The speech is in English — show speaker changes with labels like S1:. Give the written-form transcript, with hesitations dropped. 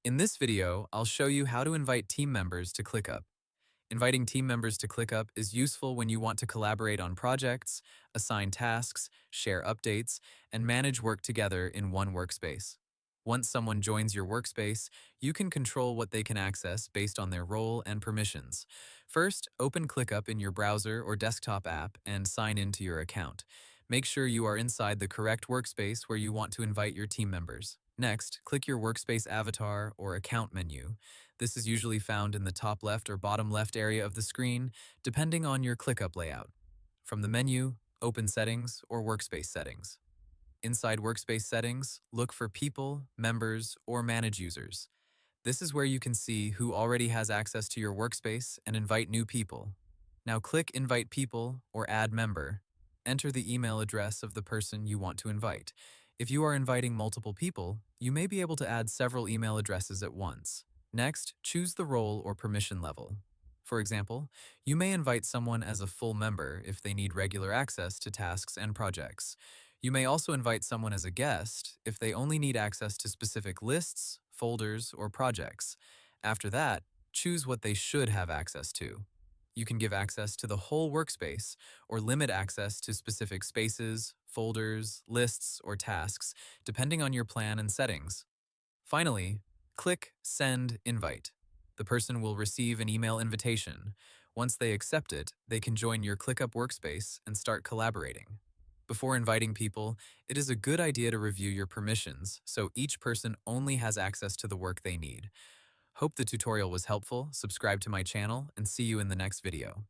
S1: In this video, I'll show you how to invite team members to ClickUp. Inviting team members to ClickUp is useful when you want to collaborate on projects, assign tasks, share updates, and manage work together in one workspace. Once someone joins your workspace, you can control what they can access based on their role and permissions. First, open ClickUp in your browser or desktop app and sign into your account. Make sure you are inside the correct workspace where you want to invite your team members. Next, click your workspace avatar or account menu. This is usually found in the top left or bottom left area of the screen, depending on your ClickUp layout. From the menu, open Settings or Workspace Settings. Inside Workspace Settings, look for People, Members, or Manage Users. This is where you can see who already has access to your workspace and invite new people. Now click Invite People or Add Member. Enter the email address of the person you want to invite. If you are inviting multiple people, you may be able to add several email addresses at once. Next, choose the role or permission level. For example, you may invite someone as a full member if they need regular access to tasks and projects. You may also invite someone as a guest if they only need access to specific lists, folders, or projects. After that, choose what they should have access to. You can give access to the whole workspace or limit access to specific spaces, folders, lists, or tasks, depending on your plan and settings. Finally, click Send Invite. The person will receive an email invitation. Once they accept it, they can join your ClickUp workspace and start collaborating. Before inviting people, it is a good idea to review your permissions so each person only has access to the work they need. Hope the tutorial was helpful. Subscribe to my channel and see you in the next video.